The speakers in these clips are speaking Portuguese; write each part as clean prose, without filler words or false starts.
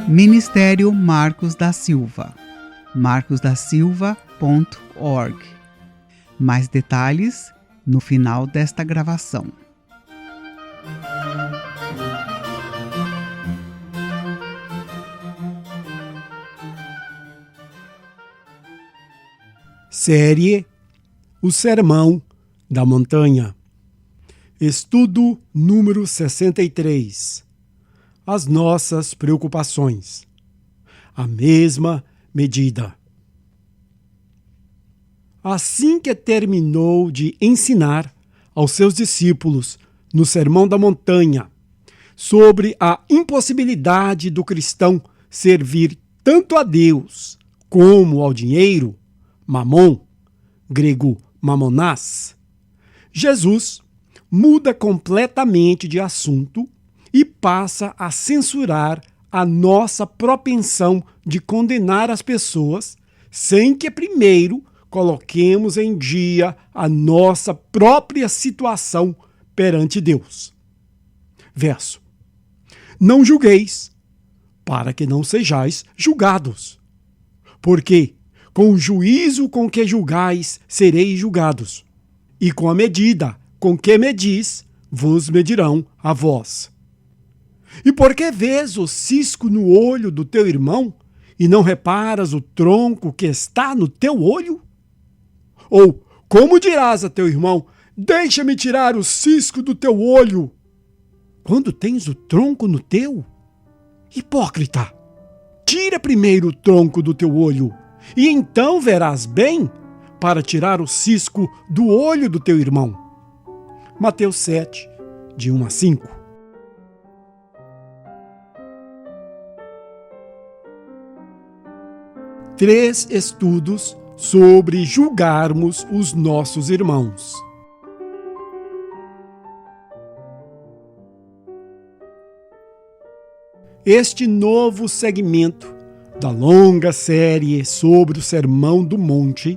Ministério Marcos da Silva, marcosdasilva.org. Mais detalhes no final desta gravação. Série O Sermão da Montanha. Estudo número 63. As nossas preocupações. A mesma medida. Assim que terminou de ensinar aos seus discípulos no Sermão da Montanha sobre a impossibilidade do cristão servir tanto a Deus como ao dinheiro, mamon, grego mamonás, Jesus muda completamente de assunto e passa a censurar a nossa propensão de condenar as pessoas sem que primeiro coloquemos em dia a nossa própria situação perante Deus. Verso: Não julgueis, para que não sejais julgados. Porque com o juízo com que julgais, sereis julgados, e com a medida com que medis, vos medirão a vós. E por que vês o cisco no olho do teu irmão, e não reparas o tronco que está no teu olho? Ou como dirás a teu irmão: deixa-me tirar o cisco do teu olho, quando tens o tronco no teu? Hipócrita! Tira primeiro o tronco do teu olho, e então verás bem para tirar o cisco do olho do teu irmão. Mateus 7, de 1 a 5. Três estudos sobre julgarmos os nossos irmãos. Este novo segmento da longa série sobre o Sermão do Monte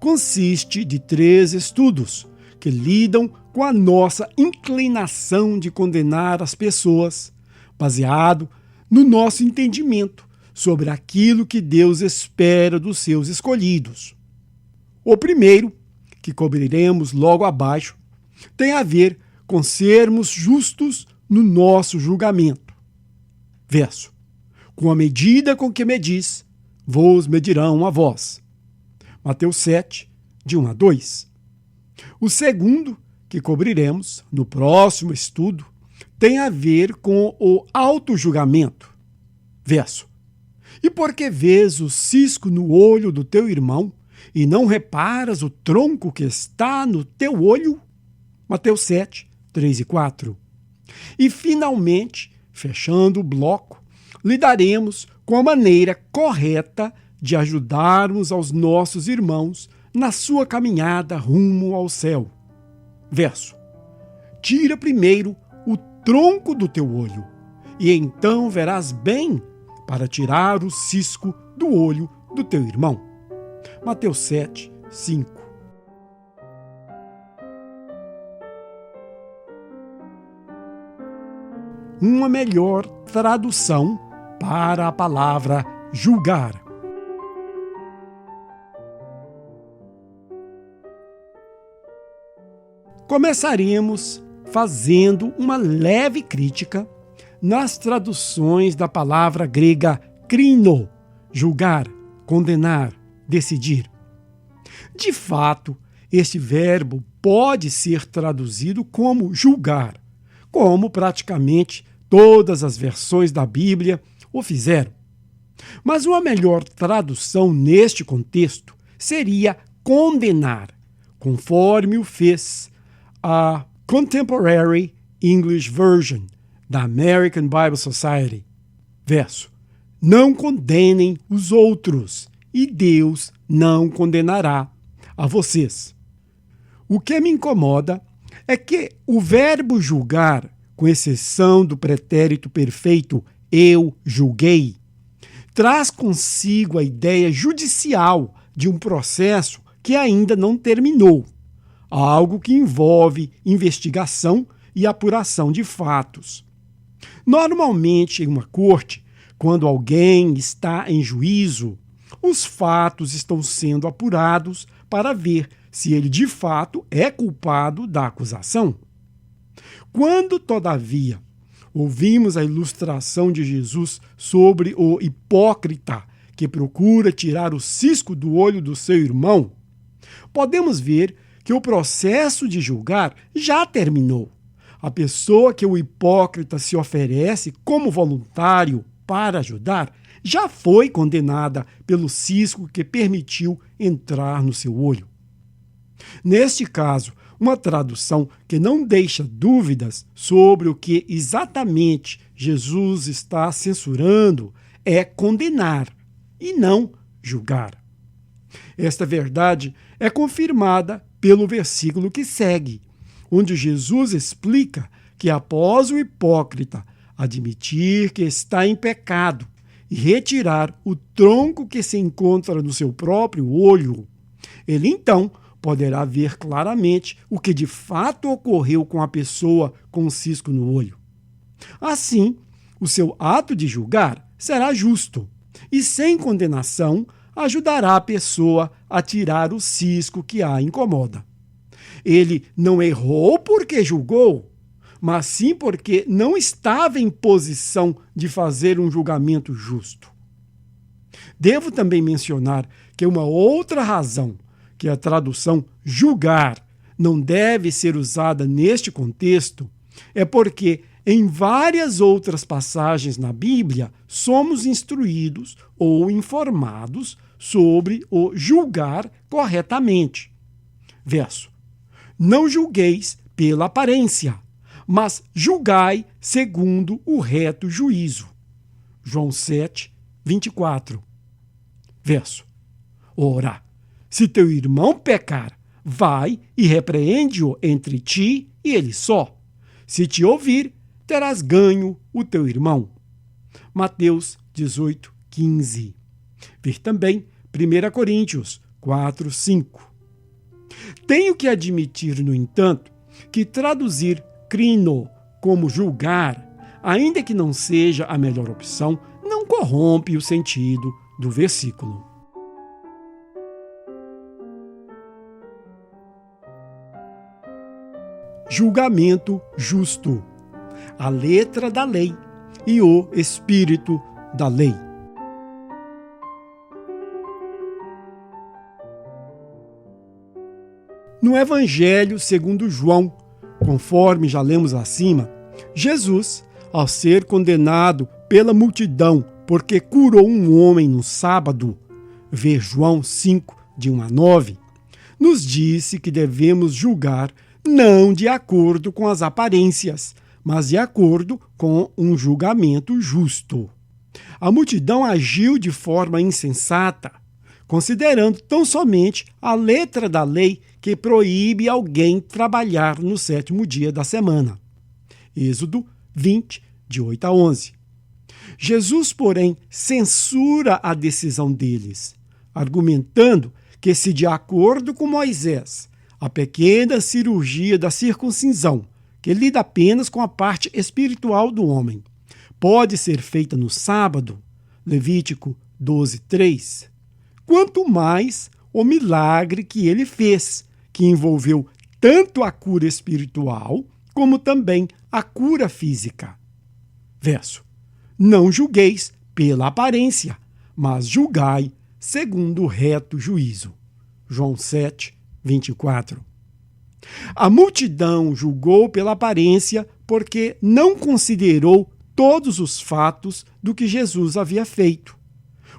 consiste de 3 estudos que lidam com a nossa inclinação de condenar as pessoas, baseado no nosso entendimento sobre aquilo que Deus espera dos seus escolhidos. O primeiro, que cobriremos logo abaixo, tem a ver com sermos justos no nosso julgamento. Verso: Com a medida com que medis, vos medirão a vós. Mateus 7, de 1 a 2. O segundo, que cobriremos no próximo estudo, tem a ver com o autojulgamento. Verso: E por que vês o cisco no olho do teu irmão, e não reparas o tronco que está no teu olho? Mateus 7, 3 e 4. E, finalmente, fechando o bloco, lidaremos com a maneira correta de ajudarmos aos nossos irmãos na sua caminhada rumo ao céu. Verso: Tira primeiro o tronco do teu olho, e então verás bem para tirar o cisco do olho do teu irmão. Mateus 7, 5. Uma melhor tradução para a palavra julgar. Começaremos fazendo uma leve crítica nas traduções da palavra grega krino, julgar, condenar, decidir. De fato, este verbo pode ser traduzido como julgar, como praticamente todas as versões da Bíblia o fizeram. Mas uma melhor tradução neste contexto seria condenar, conforme o fez a Contemporary English Version da American Bible Society. Verso: Não condenem os outros, e Deus não condenará a vocês. O que me incomoda é que o verbo julgar, com exceção do pretérito perfeito eu julguei, traz consigo a ideia judicial de um processo que ainda não terminou, algo que envolve investigação e apuração de fatos. Normalmente, em uma corte, Quando alguém está em juízo, os fatos estão sendo apurados para ver se ele de fato é culpado da acusação. Quando, todavia, ouvimos a ilustração de Jesus sobre o hipócrita que procura tirar o cisco do olho do seu irmão, podemos ver que o processo de julgar já terminou. A pessoa que o hipócrita se oferece como voluntário para ajudar já foi condenada pelo cisco que permitiu entrar no seu olho. Neste caso, uma tradução que não deixa dúvidas sobre o que exatamente Jesus está censurando é condenar e não julgar. Esta verdade é confirmada pelo versículo que segue, onde Jesus explica que após o hipócrita admitir que está em pecado e retirar o tronco que se encontra no seu próprio olho, ele então poderá ver claramente o que de fato ocorreu com a pessoa com o cisco no olho. Assim, o seu ato de julgar será justo e, sem condenação, ajudará a pessoa a tirar o cisco que a incomoda. Ele não errou porque julgou, mas sim porque não estava em posição de fazer um julgamento justo. Devo também mencionar que uma outra razão que a tradução julgar não deve ser usada neste contexto é porque em várias outras passagens na Bíblia somos instruídos ou informados sobre o julgar corretamente. Verso: não julgueis pela aparência, mas julgai segundo o reto juízo. João 7, 24. Verso: ora, se teu irmão pecar, vai e repreende-o entre ti e ele só. Se te ouvir, terás ganho o teu irmão. Mateus 18, 15. Ver também 1 Coríntios 4, 5. Tenho que admitir, no entanto, que traduzir crino como julgar, ainda que não seja a melhor opção, não corrompe o sentido do versículo. Julgamento justo, a letra da lei e o espírito da lei. No Evangelho segundo João, conforme já lemos acima, Jesus, ao ser condenado pela multidão porque curou um homem no sábado, ver João 5, de 1 a 9, nos disse que devemos julgar não de acordo com as aparências, mas de acordo com um julgamento justo. A multidão agiu de forma insensata, considerando tão somente a letra da lei que proíbe alguém trabalhar no 7º dia da semana. Êxodo 20, de 8 a 11. Jesus, porém, censura a decisão deles, argumentando que, se de acordo com Moisés, a pequena cirurgia da circuncisão, que lida apenas com a parte espiritual do homem, pode ser feita no sábado, Levítico 12, 3, quanto mais o milagre que ele fez, que envolveu tanto a cura espiritual como também a cura física. Verso: não julgueis pela aparência, mas julgai segundo o reto juízo. João 7, 24. A multidão julgou pela aparência porque não considerou todos os fatos do que Jesus havia feito.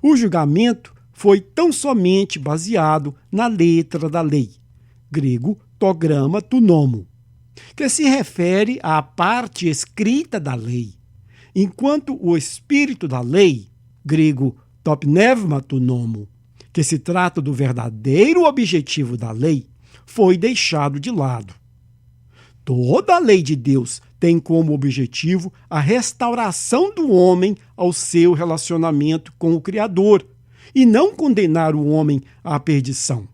O julgamento foi tão somente baseado na letra da lei, grego tograma tu nomo, que se refere à parte escrita da lei, enquanto o espírito da lei, grego topnevma tu nomo, que se trata do verdadeiro objetivo da lei, foi deixado de lado. Toda a lei de Deus tem como objetivo a restauração do homem ao seu relacionamento com o Criador, e não condenar o homem à perdição.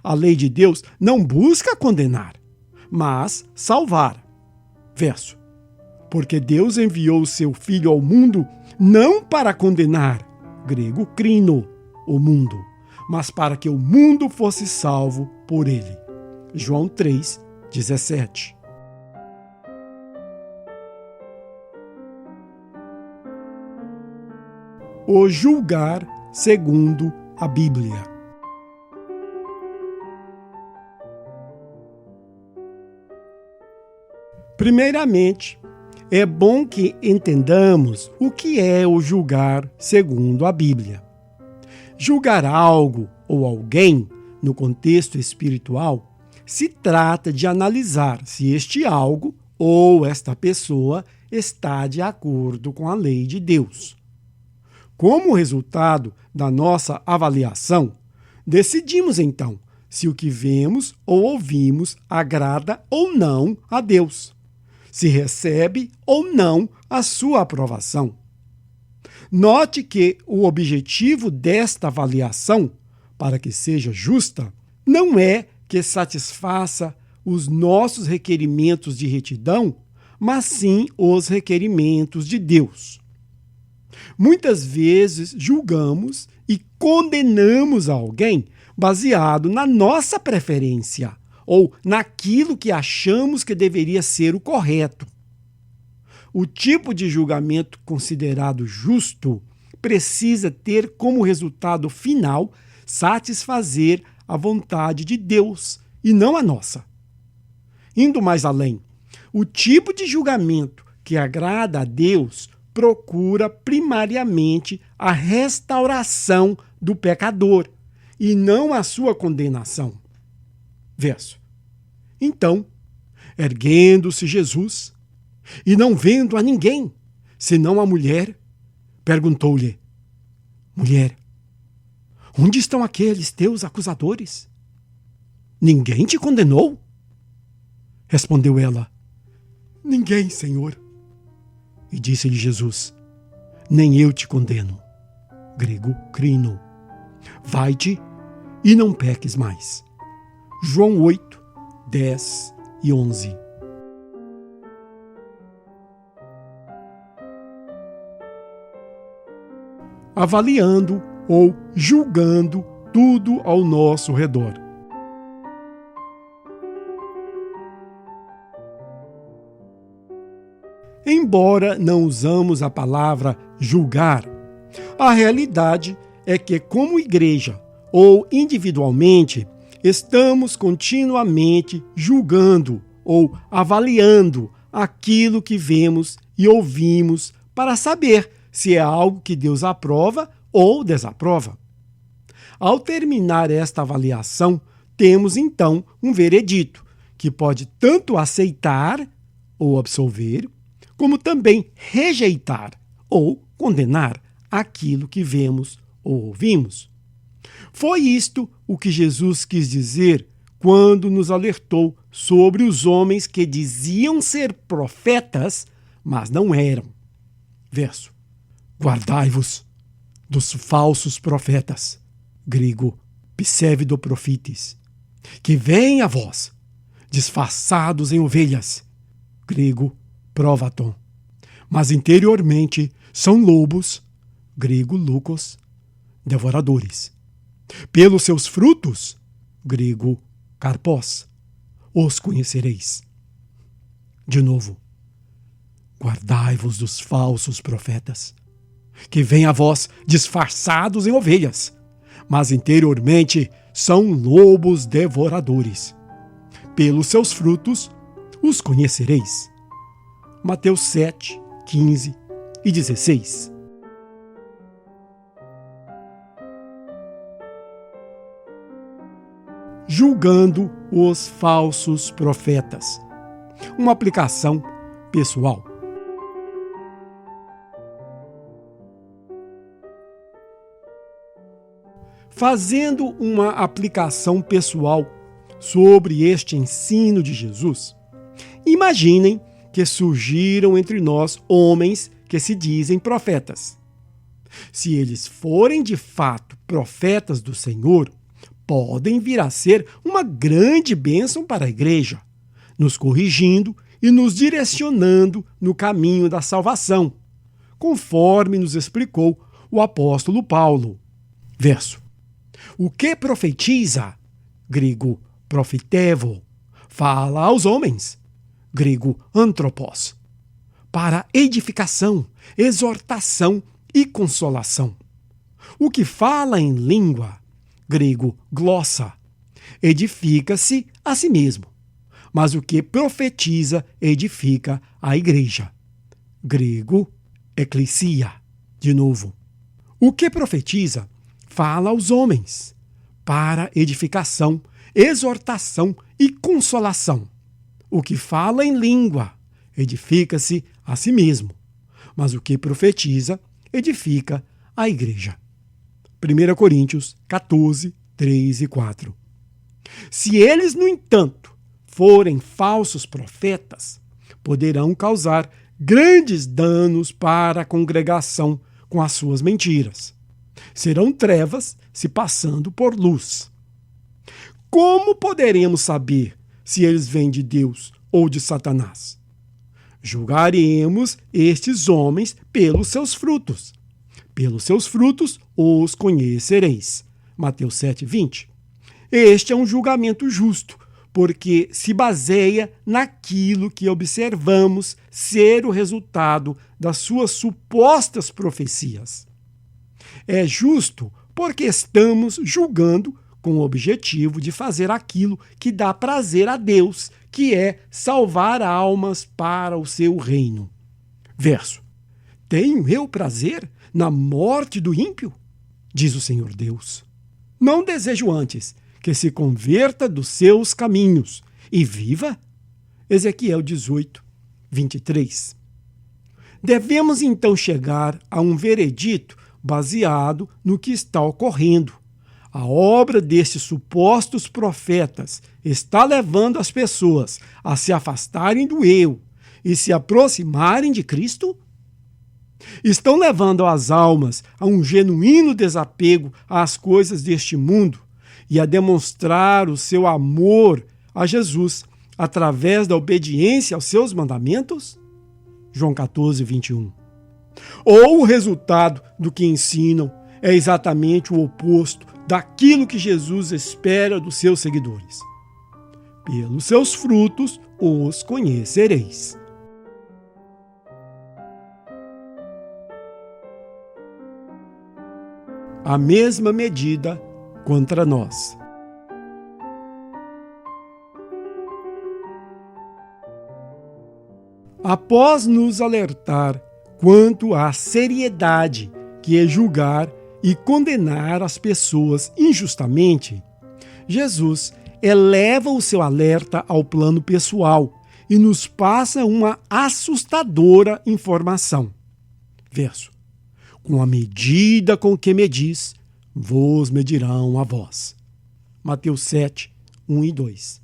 A lei de Deus não busca condenar, mas salvar. Verso: Porque Deus enviou o seu Filho ao mundo não para condenar, grego krino, o mundo, mas para que o mundo fosse salvo por ele. João 3:17. O julgar segundo a Bíblia. Primeiramente, é bom que entendamos o que é o julgar segundo a Bíblia. Julgar algo ou alguém, no contexto espiritual, se trata de analisar se este algo ou esta pessoa está de acordo com a lei de Deus. Como resultado da nossa avaliação, decidimos então se o que vemos ou ouvimos agrada ou não a Deus, se recebe ou não a sua aprovação. Note que o objetivo desta avaliação, para que seja justa, não é que satisfaça os nossos requerimentos de retidão, mas sim os requerimentos de Deus. Muitas vezes julgamos e condenamos alguém baseado na nossa preferência ou naquilo que achamos que deveria ser o correto. O tipo de julgamento considerado justo precisa ter como resultado final satisfazer a vontade de Deus e não a nossa. Indo mais além, o tipo de julgamento que agrada a Deus procura primariamente a restauração do pecador e não a sua condenação. Verso. Então, erguendo-se Jesus, e não vendo a ninguém, senão a mulher, perguntou-lhe: Mulher, onde estão aqueles teus acusadores? Ninguém te condenou? Respondeu ela: Ninguém, Senhor. E disse-lhe Jesus: Nem eu te condeno. Grego krino. Vai-te e não peques mais. João 8, 10 e 11. Avaliando ou julgando tudo ao nosso redor. Embora não usamos a palavra julgar, a realidade é que, como igreja ou individualmente, estamos continuamente julgando ou avaliando aquilo que vemos e ouvimos para saber se é algo que Deus aprova ou desaprova. Ao terminar esta avaliação, temos então um veredito, que pode tanto aceitar ou absolver, como também rejeitar ou condenar aquilo que vemos ou ouvimos. Foi isto o que Jesus quis dizer quando nos alertou sobre os homens que diziam ser profetas, mas não eram. Verso. Guardai-vos dos falsos profetas, grego pseudoprofites, que vêm a vós, disfarçados em ovelhas, grego provaton, mas interiormente são lobos, grego lukos, devoradores. Pelos seus frutos, grego karpos, os conhecereis. De novo, guardai-vos dos falsos profetas, que vêm a vós disfarçados em ovelhas, mas interiormente são lobos devoradores. Pelos seus frutos os conhecereis. Mateus 7, 15 e 16. Julgando os falsos profetas. Uma aplicação pessoal. Fazendo uma aplicação pessoal sobre este ensino de Jesus, imaginem que surgiram entre nós homens que se dizem profetas. Se eles forem de fato profetas do Senhor, podem vir a ser uma grande bênção para a igreja, nos corrigindo e nos direcionando no caminho da salvação, conforme nos explicou o apóstolo Paulo. Verso: o que profetiza, grego profetevo, fala aos homens, grego anthropos, para edificação, exortação e consolação. O que fala em língua, grego glossa, edifica-se a si mesmo, mas o que profetiza edifica a igreja, grego eclesia. De novo, o que profetiza fala aos homens, para edificação, exortação e consolação. O que fala em língua edifica-se a si mesmo, mas o que profetiza edifica a igreja. 1 Coríntios 14, 3 e 4. Se eles, no entanto, forem falsos profetas, poderão causar grandes danos para a congregação com as suas mentiras. Serão trevas se passando por luz. Como poderemos saber se eles vêm de Deus ou de Satanás? Julgaremos estes homens pelos seus frutos. Pelos seus frutos os conhecereis. Mateus 7, 20. Este é um julgamento justo, porque se baseia naquilo que observamos ser o resultado das suas supostas profecias. É justo porque estamos julgando com o objetivo de fazer aquilo que dá prazer a Deus, que é salvar almas para o seu reino. Verso: tenho eu prazer na morte do ímpio? Diz o Senhor Deus. Não desejo antes que se converta dos seus caminhos e viva? Ezequiel 18, 23. Devemos então chegar a um veredito baseado no que está ocorrendo. A obra destes supostos profetas está levando as pessoas a se afastarem do eu e se aproximarem de Cristo? Estão levando as almas a um genuíno desapego às coisas deste mundo e a demonstrar o seu amor a Jesus através da obediência aos seus mandamentos? João 14, 21. Ou o resultado do que ensinam é exatamente o oposto daquilo que Jesus espera dos seus seguidores. Pelos seus frutos os conhecereis. A mesma medida contra nós. Após nos alertar quanto à seriedade que é julgar e condenar as pessoas injustamente, Jesus eleva o seu alerta ao plano pessoal e nos passa uma assustadora informação. Verso: com a medida com que medis, vos medirão a vós. Mateus 7, 1 e 2.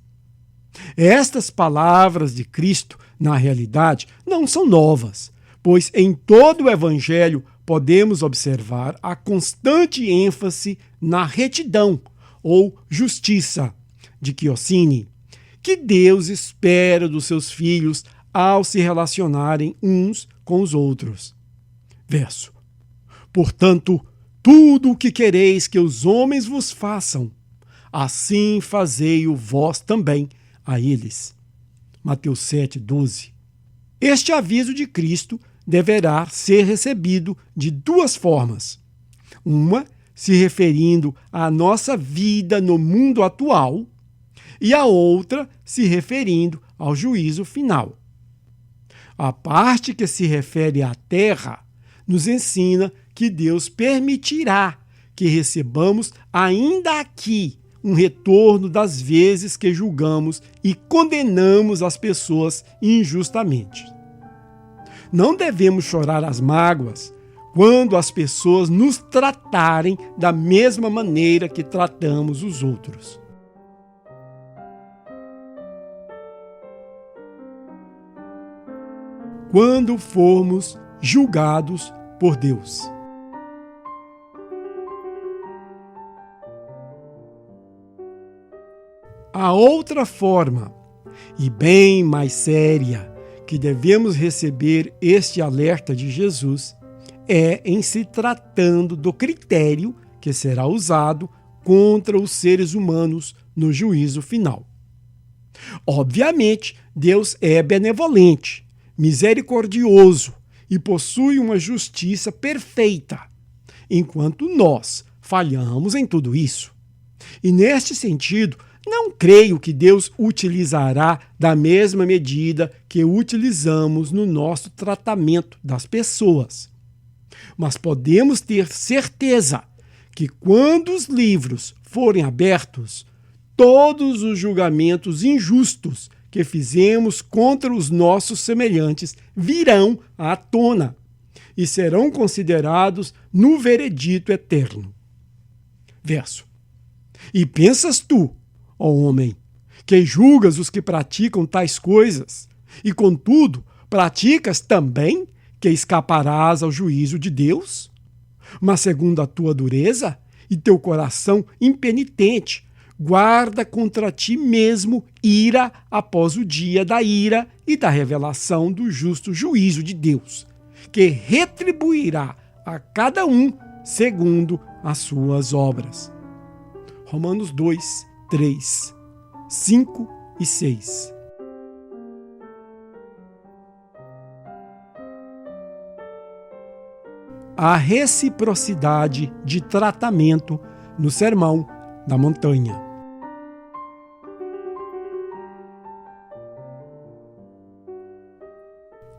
Estas palavras de Cristo, na realidade, não são novas, pois em todo o Evangelho podemos observar a constante ênfase na retidão ou justiça de Quiocine, que Deus espera dos seus filhos ao se relacionarem uns com os outros. Verso: portanto, tudo o que quereis que os homens vos façam, assim fazei-o vós também a eles. Mateus 7, 12. Este aviso de Cristo deverá ser recebido de duas formas. Uma, se referindo à nossa vida no mundo atual, e a outra, se referindo ao juízo final. A parte que se refere à terra nos ensina que Deus permitirá que recebamos ainda aqui um retorno das vezes que julgamos e condenamos as pessoas injustamente. Não devemos chorar as mágoas quando as pessoas nos tratarem da mesma maneira que tratamos os outros. Quando formos julgados por Deus. A outra forma, e bem mais séria, que devemos receber este alerta de Jesus é em se tratando do critério que será usado contra os seres humanos no juízo final. Obviamente, Deus é benevolente, misericordioso e possui uma justiça perfeita, enquanto nós falhamos em tudo isso. E neste sentido, não creio que Deus utilizará da mesma medida que utilizamos no nosso tratamento das pessoas. Mas podemos ter certeza que quando os livros forem abertos, todos os julgamentos injustos que fizemos contra os nossos semelhantes virão à tona e serão considerados no veredito eterno. Verso. E pensas tu, ó homem, que julgas os que praticam tais coisas, e contudo praticas também que escaparás ao juízo de Deus? Mas segundo a tua dureza e teu coração impenitente, guarda contra ti mesmo ira após o dia da ira e da revelação do justo juízo de Deus, que retribuirá a cada um segundo as suas obras. Romanos 2, 3, 5 e 6. A reciprocidade de tratamento no Sermão da Montanha.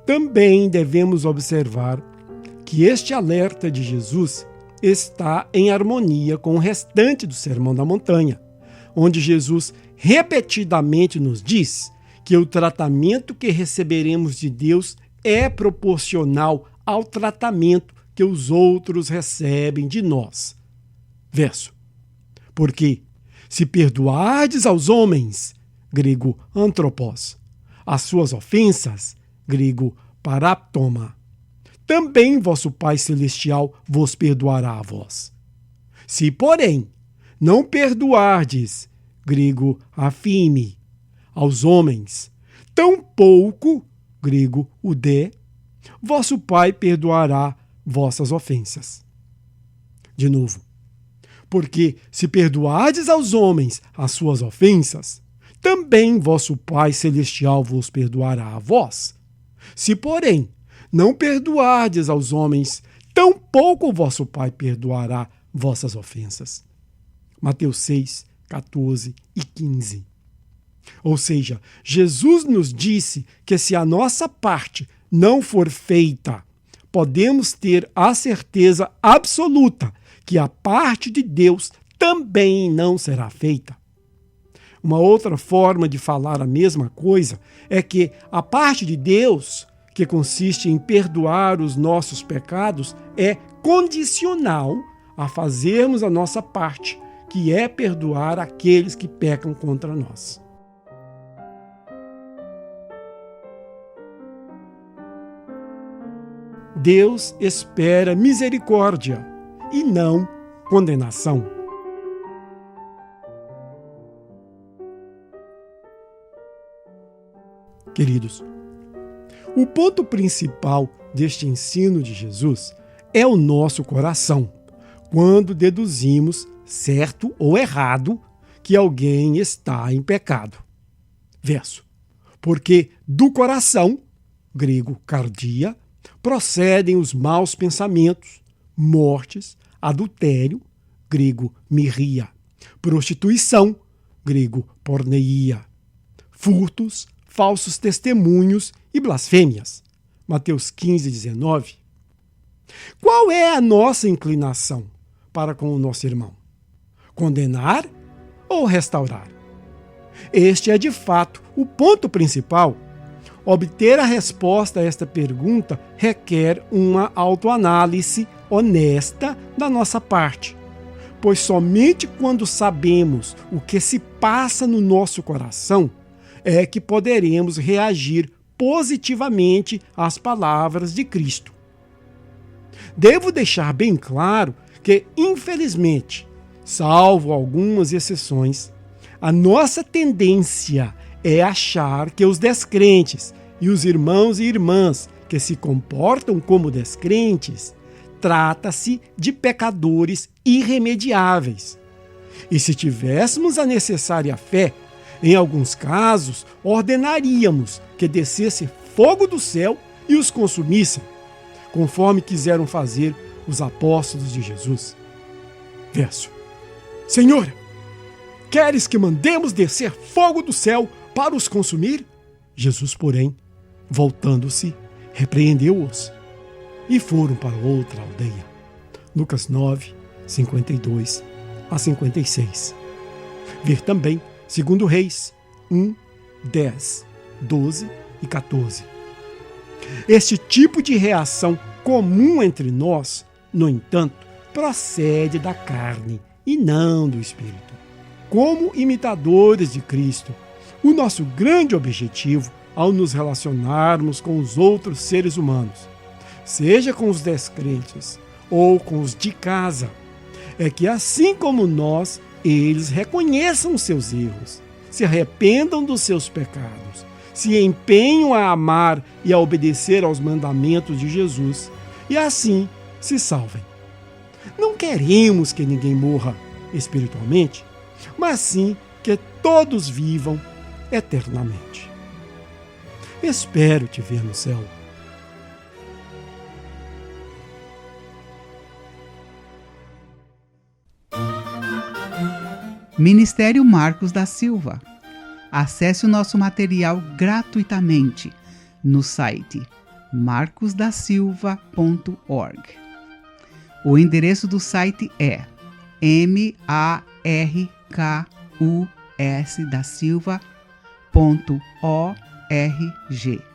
Também devemos observar que este alerta de Jesus está em harmonia com o restante do Sermão da Montanha, onde Jesus repetidamente nos diz que o tratamento que receberemos de Deus é proporcional ao tratamento que os outros recebem de nós. Verso. Porque se perdoardes aos homens, grego anthropos, as suas ofensas, grego paraptoma, também vosso Pai Celestial vos perdoará a vós. Se, porém, não perdoardes, grego afime, aos homens, tampouco, grego udé, vosso Pai perdoará vossas ofensas. De novo. Porque se perdoardes aos homens as suas ofensas, também vosso Pai Celestial vos perdoará a vós. Se, porém, não perdoardes aos homens, tampouco vosso Pai perdoará vossas ofensas. Mateus 6, 14 e 15. Ou seja, Jesus nos disse que se a nossa parte não for feita, podemos ter a certeza absoluta que a parte de Deus também não será feita. Uma outra forma de falar a mesma coisa é que a parte de Deus, que consiste em perdoar os nossos pecados, é condicional a fazermos a nossa parte, que é perdoar aqueles que pecam contra nós. Deus espera misericórdia e não condenação. Queridos, o ponto principal deste ensino de Jesus é o nosso coração, quando deduzimos, certo ou errado, que alguém está em pecado. Verso. Porque do coração, grego cardia, procedem os maus pensamentos, mortes, adultério, grego mirria, prostituição, grego porneia, furtos, falsos testemunhos e blasfêmias. Mateus 15, 19. Qual é a nossa inclinação para com o nosso irmão? Condenar ou restaurar? Este é, de fato, o ponto principal. Obter a resposta a esta pergunta requer uma autoanálise honesta da nossa parte, pois somente quando sabemos o que se passa no nosso coração é que poderemos reagir positivamente às palavras de Cristo. Devo deixar bem claro que, infelizmente, salvo algumas exceções, a nossa tendência é achar que os descrentes, e os irmãos e irmãs que se comportam como descrentes, trata-se de pecadores irremediáveis. E se tivéssemos a necessária fé, em alguns casos ordenaríamos que descesse fogo do céu e os consumissem, conforme quiseram fazer os apóstolos de Jesus. Verso: Senhor, queres que mandemos descer fogo do céu para os consumir? Jesus, porém, voltando-se, repreendeu-os e foram para outra aldeia. Lucas 9, 52 a 56. Ver também 2 Reis 1, 10, 12 e 14. Este tipo de reação comum entre nós, no entanto, procede da carne e não do Espírito. Como imitadores de Cristo, o nosso grande objetivo ao nos relacionarmos com os outros seres humanos, seja com os descrentes ou com os de casa, é que assim como nós, eles reconheçam seus erros, se arrependam dos seus pecados, se empenham a amar e a obedecer aos mandamentos de Jesus e assim se salvem. Não queremos que ninguém morra espiritualmente, mas sim que todos vivam eternamente. Espero te ver no céu. Ministério Marcos da Silva. Acesse o nosso material gratuitamente no site marcosdasilva.org. O endereço do site é markusdasilva.org.